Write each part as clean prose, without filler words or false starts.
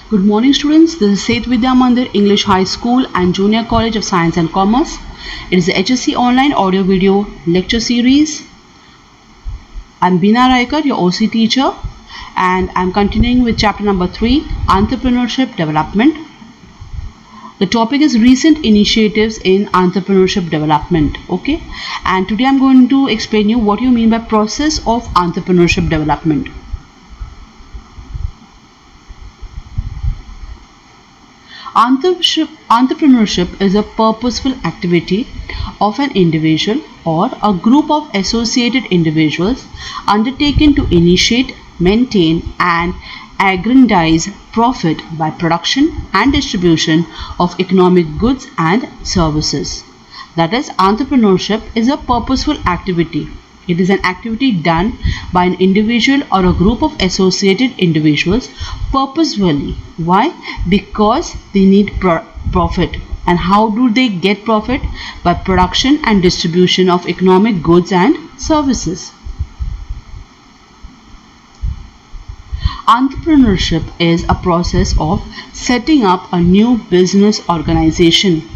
Good morning students, this is SHETH VIDYA MANDIR English High School and Junior College of Science and Commerce. It is the HSC online audio video lecture series. I'm Bina RAIKAR, your OC teacher, and I'm continuing with chapter number 3, Entrepreneurship Development. The topic is recent initiatives in entrepreneurship development. Okay, and today I'm going to explain you what you mean by process of entrepreneurship development. Entrepreneurship is a purposeful activity of an individual or a group of associated individuals undertaken to initiate, maintain and aggrandize profit by production and distribution of economic goods and services. That is, entrepreneurship is a purposeful activity. It is an activity done by an individual or a group of associated individuals purposefully. Why? Because they need profit. And how do they get profit? By production and distribution of economic goods and services. Entrepreneurship is a process of setting up a new business organization.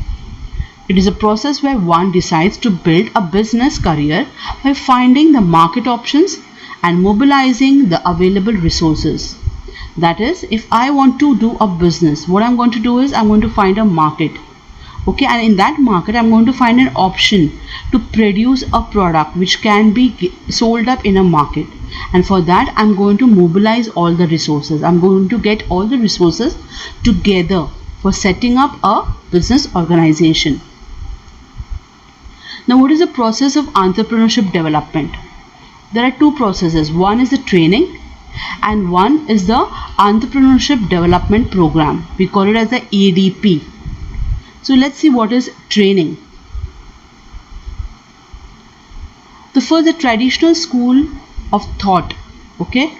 It is a process where one decides to build a business career by finding the market options and mobilizing the available resources. That is, if I want to do a business, what I'm going to do is I'm going to find a market. Okay, and in that market I'm going to find an option to produce a product which can be sold up in a market. And for that I'm going to mobilize all the resources. I'm going to get all the resources together for setting up a business organization. Now, what is the process of entrepreneurship development? There are two processes. One is the training and one is the entrepreneurship development program. We call it as the ADP. So let's see what is training. The first, the traditional school of thought. Okay,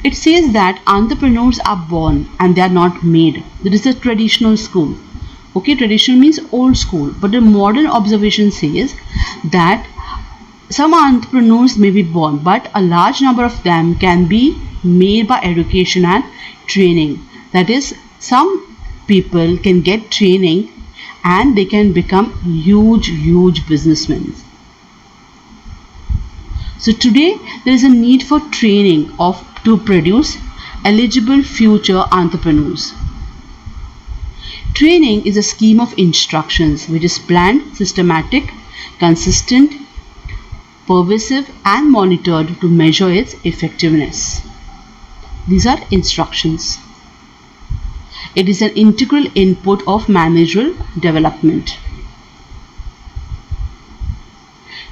it says that entrepreneurs are born and they are not made. That is the traditional school. Okay, traditional means old school, but the modern observation says that some entrepreneurs may be born, but a large number of them can be made by education and training. That is, some people can get training and they can become huge businessmen. So today there is a need for training to produce eligible future entrepreneurs. Training is a scheme of instructions which is planned, systematic, consistent, pervasive and monitored to measure its effectiveness. These are instructions. It is an integral input of managerial development.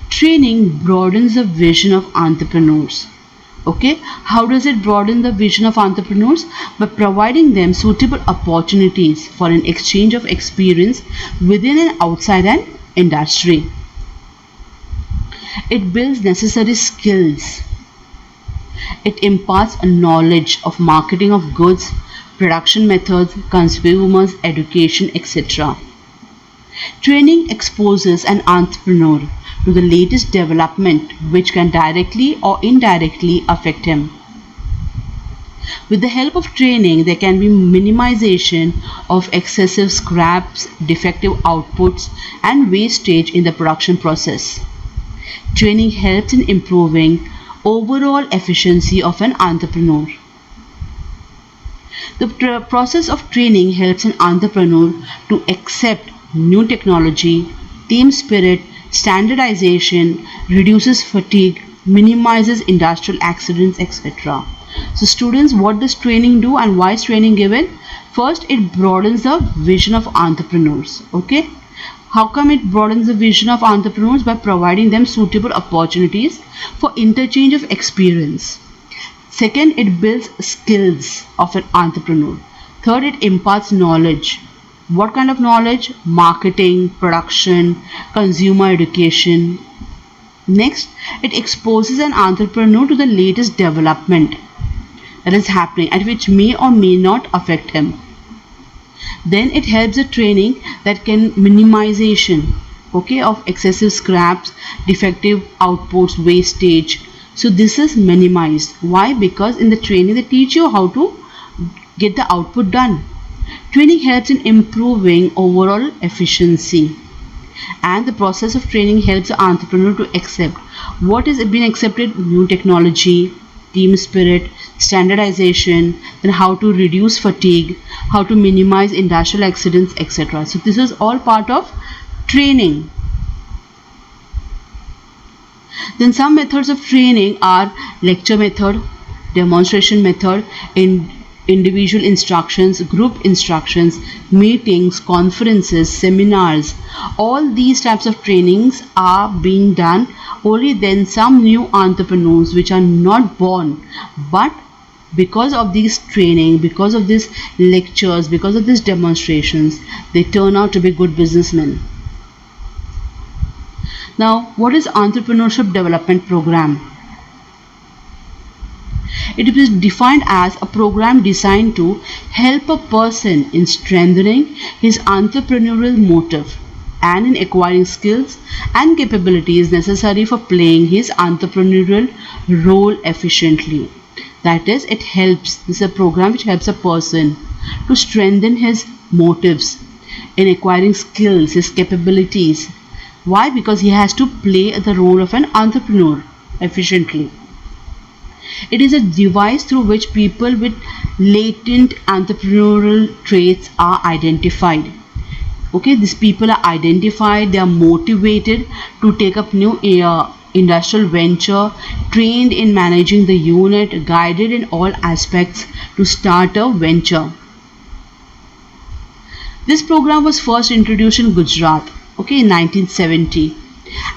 Training broadens the vision of entrepreneurs. Okay, how does it broaden the vision of entrepreneurs? By providing them suitable opportunities for an exchange of experience within and outside an industry. It builds necessary skills. It imparts a knowledge of marketing of goods, production methods, consumers, education, etc. Training exposes an entrepreneur to the latest development which can directly or indirectly affect him. With the help of training, there can be minimization of excessive scraps, defective outputs and wastage in the production process. Training helps in improving overall efficiency of an entrepreneur. The process of training helps an entrepreneur to accept new technology, team spirit, standardization, reduces fatigue, minimizes industrial accidents, etc. So students, what does training do and why is training given? First, it broadens the vision of entrepreneurs. Okay, how come it broadens the vision of entrepreneurs? By providing them suitable opportunities for interchange of experience. Second, it builds skills of an entrepreneur. Third, it imparts knowledge. What kind of knowledge? Marketing, production, consumer education. Next, it exposes an entrepreneur to the latest development that is happening and which may or may not affect him. Then it helps the training that can minimization, okay, of excessive scraps, defective outputs, wastage. So this is minimized. Why? Because in the training they teach you how to get the output done. Training helps in improving overall efficiency, and the process of training helps the entrepreneur to accept what is being accepted: new technology, team spirit, standardization, then how to reduce fatigue, how to minimize industrial accidents, etc. So this is all part of training. Then some methods of training are lecture method, demonstration method, individual instructions, group instructions, meetings, conferences, seminars. All these types of trainings are being done only then some new entrepreneurs which are not born, but because of these training, because of these lectures, because of these demonstrations, they turn out to be good businessmen. Now, what is Entrepreneurship Development Program? It is defined as a program designed to help a person in strengthening his entrepreneurial motive and in acquiring skills and capabilities necessary for playing his entrepreneurial role efficiently. That is, this is a program which helps a person to strengthen his motives in acquiring skills, his capabilities. Why? Because he has to play the role of an entrepreneur efficiently. It is a device through which people with latent entrepreneurial traits are identified. Okay, these people are identified, they are motivated to take up new industrial venture, trained in managing the unit, guided in all aspects to start a venture. This program was first introduced in Gujarat, okay, in 1970,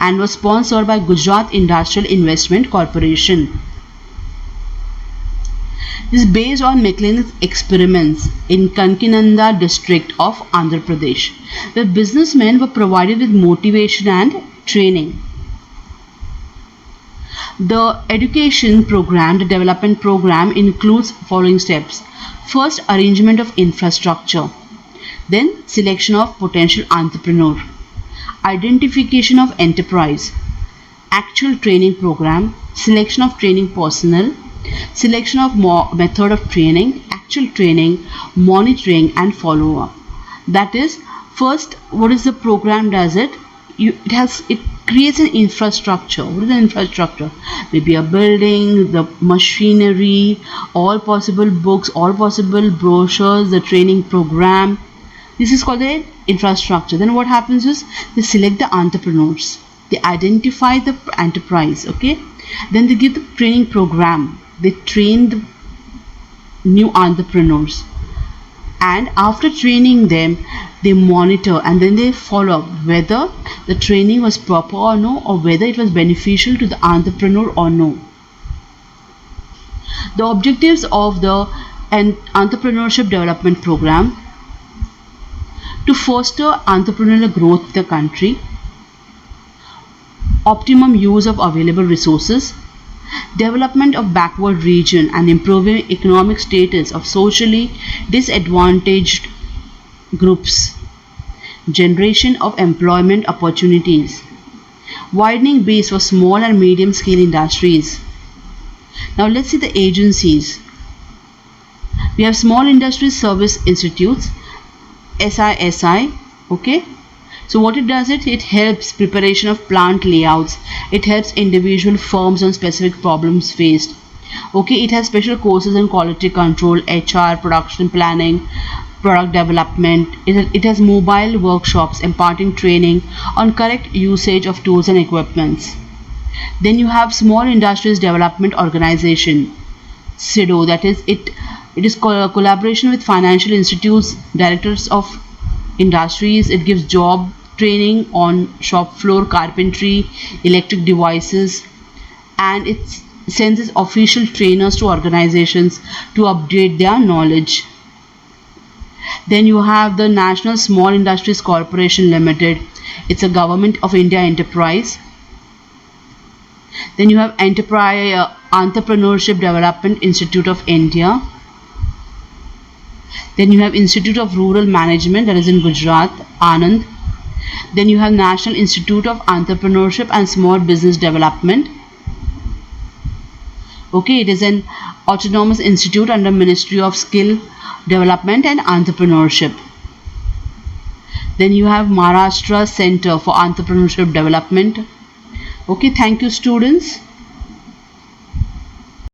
and was sponsored by Gujarat Industrial Investment Corporation. This is based on McLean's experiments in Kankinanda district of Andhra Pradesh, where businessmen were provided with motivation and training. The education program, the development program, includes following steps. First, arrangement of infrastructure. Then, selection of potential entrepreneur. Identification of enterprise. Actual training program. Selection of training personnel. Selection of method of training, actual training, monitoring and follow-up. That is, first, what is the program does it? It creates an infrastructure. What is the infrastructure? Maybe a building, the machinery, all possible books, all possible brochures, the training program. This is called the infrastructure. Then what happens is they select the entrepreneurs. They identify the enterprise. Okay. Then they give the training program. They train the new entrepreneurs, and after training them, they monitor and then they follow up whether the training was proper or no, or whether it was beneficial to the entrepreneur or no. The objectives of the Entrepreneurship Development Program: to foster entrepreneurial growth in the country, optimum use of available resources, development of backward region and improving economic status of socially disadvantaged groups, generation of employment opportunities, widening base for small and medium scale industries. Now let's see the agencies. We have Small Industries Service Institutes, SISI, okay. So what it does, it helps preparation of plant layouts. It helps individual firms on specific problems faced. Okay, it has special courses in quality control, HR, production planning, product development. It has mobile workshops imparting training on correct usage of tools and equipments. Then you have Small Industries Development Organization, SIDO. That is, it is collaboration with financial institutes, directors of industries. It gives job training on shop floor carpentry, electric devices, and it sends its official trainers to organizations to update their knowledge. Then you have the National Small Industries Corporation Limited. It's a Government of India enterprise. Then you have Entrepreneurship Development Institute of India. Then you have Institute of Rural Management, that is in Gujarat, Anand. Then you have National Institute of Entrepreneurship and Small Business Development. Okay, it is an autonomous institute under Ministry of Skill, Development and Entrepreneurship. Then you have Maharashtra Center for Entrepreneurship Development. Okay, thank you students.